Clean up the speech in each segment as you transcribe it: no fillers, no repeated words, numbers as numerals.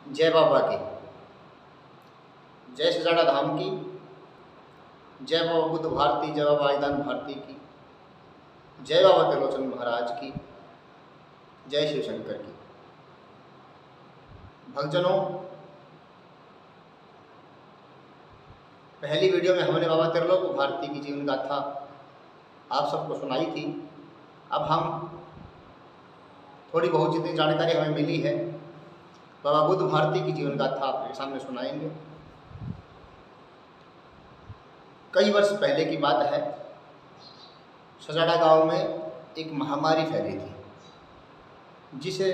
जय बाबा की, जय सजाड़ा धाम की, जय बाबा बुद्ध भारती, जय बाबा आईदान भारती की, जय बाबा त्रिलोचन महाराज की, जय शिव शंकर की। भक्तजनों, पहली वीडियो में हमने बाबा त्रिलोक भारती की जीवन गाथा आप सबको सुनाई थी। अब हम थोड़ी बहुत जितनी जानकारी हमें मिली है बाबा बुद्ध भारती की जीवन गाथा आपके सामने सुनाएंगे। कई वर्ष पहले की बात है, सजाड़ा गांव में एक महामारी फैली थी जिसे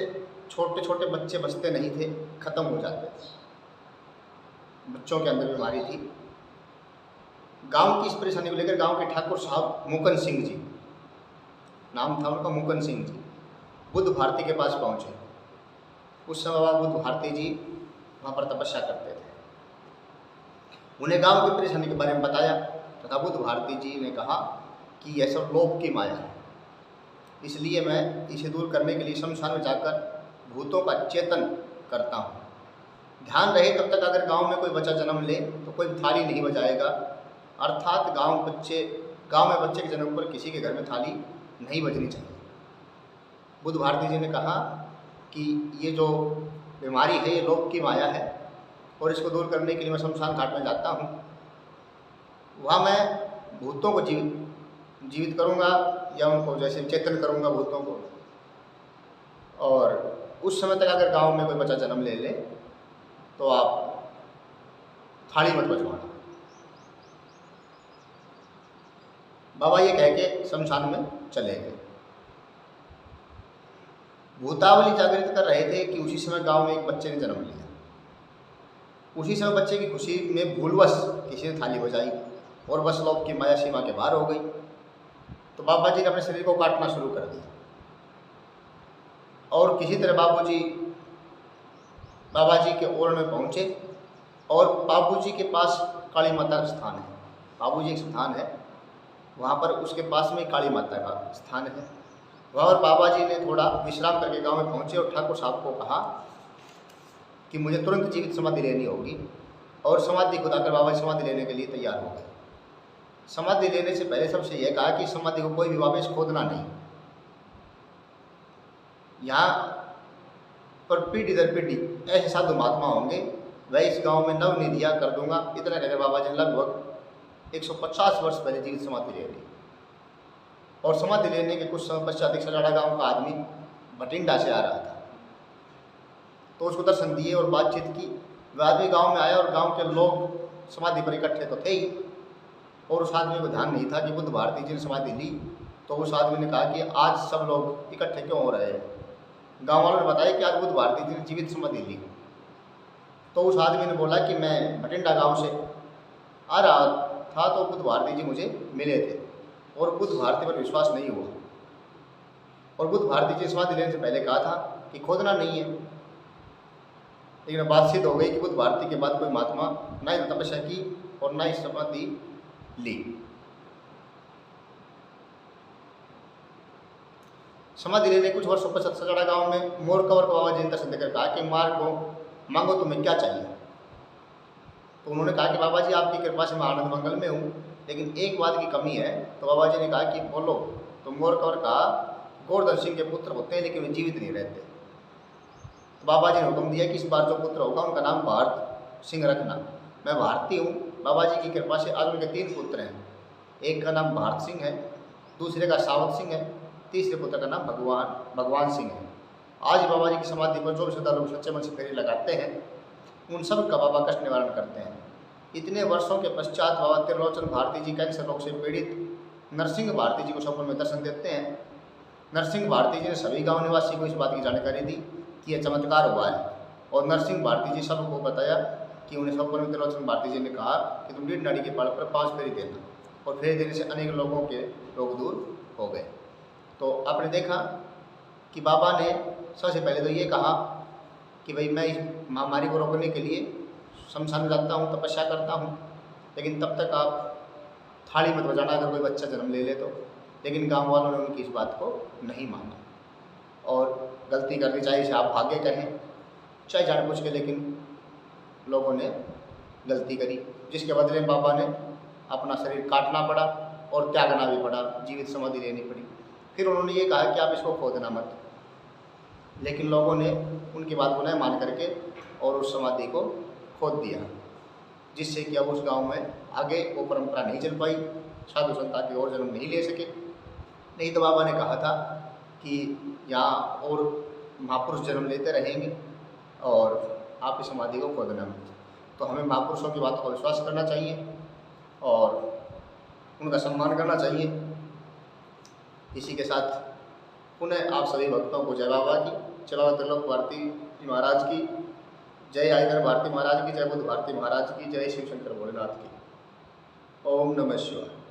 छोटे छोटे बच्चे बचते नहीं थे, खत्म हो जाते थे। बच्चों के अंदर बीमारी थी। गांव की इस परेशानी को लेकर गांव के ठाकुर साहब मुकन सिंह जी, नाम था उनका मुकन सिंह जी, बुद्ध भारती के पास पहुंचे। उस समय बाबा बुद्ध भारती जी वहाँ पर तपस्या करते थे। उन्हें गांव की परेशानी के बारे में बताया तथा बुद्ध भारती जी ने कहा कि यह सब लोभ की माया है, इसलिए मैं इसे दूर करने के लिए शमशान में जाकर भूतों का चेतन करता हूँ। ध्यान रहे तब तक अगर गांव में कोई बच्चा जन्म ले तो कोई थाली नहीं बजाएगा, अर्थात गांव में बच्चे के जन्म पर किसी के घर में थाली नहीं बजनी चाहिए। बुद्ध भारती जी ने कहा कि ये जो बीमारी है ये लोभ की माया है और इसको दूर करने के लिए मैं शमशान घाट में जाता हूँ। वहाँ मैं भूतों को जीवित करूँगा या उनको जैसे चेतन करूँगा भूतों को, और उस समय तक अगर गांव में कोई बच्चा जन्म ले तो आप थाली मत बजवाना। बाबा ये कह के शमशान में चले गए। भूतावली जागृत कर रहे थे कि उसी समय गांव में एक बच्चे ने जन्म लिया। उसी समय बच्चे की खुशी में भूलवश किसी ने थाली बजाई और बस लोभ की माया सीमा के बाहर हो गई। तो बाबा जी ने अपने शरीर को काटना शुरू कर दिया और किसी तरह बाबा जी के ओर में पहुँचे। और बाबू जी के पास काली माता का स्थान है। बाबू जी एक स्थान है, वहाँ पर उसके पास में काली माता का स्थान है। वहाँ पर बाबा जी ने थोड़ा विश्राम करके गांव में पहुँचे और ठाकुर साहब को कहा कि मुझे तुरंत जीवित समाधि लेनी होगी, और समाधि खुदाकर बाबा समाधि लेने के लिए तैयार हो गए। समाधि लेने से पहले सबसे यह कहा कि समाधि को कोई भी वापस खोदना नहीं। यहाँ पर पीढ़ी दर पीढ़ी ऐसे साधु महात्मा होंगे, वह इस गांव में नव निधियाँ कर दूंगा। इतना कहकर बाबा जी लगभग 150 वर्ष पहले जीवित समाधि ले ली। और समाधि लेने के कुछ समय पश्चात एक सजाड़ा गाँव का आदमी भटिंडा से आ रहा था, तो उसको दर्शन दिए और बातचीत की। वह आदमी गांव में आया और गांव के लोग समाधि पर इकट्ठे तो थे ही, और उस आदमी को ध्यान नहीं था कि बुद्ध भारती जी ने समाधि ली। तो उस आदमी ने कहा कि आज सब लोग इकट्ठे क्यों हो रहे हैं। गाँव वालों ने बताया कि आज बुद्ध भारती जी ने जीवित समाधि ली। तो उस आदमी ने बोला कि मैं भटिंडा गाँव से आ रहा था तो बुद्ध भारती जी मुझे मिले थे और बुद्ध भारती पर विश्वास नहीं हुआ, और बुद्ध भारती जी समाधि लेने से पहले कहा था कि खोदना नहीं है। लेकिन बात सिद्ध हो गई कि बुद्ध भारती के बाद कोई महात्मा न ही तपस्या की और न ही समाधि ली। समाधि लेने कुछ वर्षों पश्चात सजाड़ा गांव में मोर कंवर को बाबा जी ने दर्शन देकर कहा कि मांगो तुम्हें क्या चाहिए। तो उन्होंने कहा कि बाबा जी आपकी कृपा से मैं आनंद मंगल में हूँ, लेकिन एक बात की कमी है। तो बाबा जी ने कहा कि बोलो। तो मोर कंवर कहा गोवर्धन सिंह के पुत्र होते हैं लेकिन वे जीवित नहीं रहते। तो बाबा जी ने हुक्म दिया कि इस बार जो पुत्र होगा उनका नाम भारत सिंह रखना। मैं भारती हूँ, बाबा जी की कृपा से आज उनके 3 पुत्र हैं। एक का नाम भारत सिंह है, दूसरे का सावत सिंह है, तीसरे पुत्र का नाम भगवान सिंह है। आज बाबा जी की समाधि पर जो श्रद्धालु सच्चे मन से फेरी लगाते हैं उन सब का बाबा कष्ट निवारण करते हैं। इतने वर्षों के पश्चात बाबा त्रिलोचन भारती जी कैंसर रोग से पीड़ित नरसिंह भारती जी को सपन में दर्शन देते हैं। नरसिंह भारती जी ने सभी गांव निवासी को इस बात की जानकारी दी कि यह चमत्कार हुआ है, और नरसिंह भारती जी सबको बताया कि उन्हें सपन में त्रिलोचन भारती जी ने कहा कि तुम रीढ़ नाड़ी के पड़ पर 5 फेरी देना, और फेरी देने से अनेक लोगों के रोग दूर हो गए। तो आपने देखा कि बाबा ने सबसे पहले तो ये कहा कि भाई मैं इस महामारी को रोकने के लिए शमशान में जाता हूँ, तपस्या करता हूँ, लेकिन तब तक आप थाली मत बजाना अगर कोई बच्चा जन्म ले तो। लेकिन गांव वालों ने उनकी इस बात को नहीं माना और गलती करनी चाहिए इसे आप भाग्य कहें। चाहे जानबूझ के, लेकिन लोगों ने गलती करी, जिसके बदले में बाबा ने अपना शरीर काटना पड़ा और त्यागना भी पड़ा, जीवित समाधि लेनी पड़ी। फिर उन्होंने ये कहा कि आप इसको खोदना मत, लेकिन लोगों ने उनकी बात को न मान करके और उस समाधि को खोद दिया, जिससे कि अब उस गांव में आगे वो परंपरा नहीं चल पाई, साधु संत की और जन्म नहीं ले सके। नहीं तो बाबा ने कहा था कि यहाँ और महापुरुष जन्म लेते रहेंगे और आप इस समाधि को खोदना मत। तो हमें महापुरुषों की बातों का विश्वास करना चाहिए और उनका सम्मान करना चाहिए। इसी के साथ पुनः आप सभी भक्तों को जय बाबा की, जय बाबा त्रिलोक भारती जी महाराज की, जय आयकर भारती महाराज की, जय बुद्ध भारती महाराज की, जय शिव शंकर भोलेनाथ की। ओम नमः शिवाय।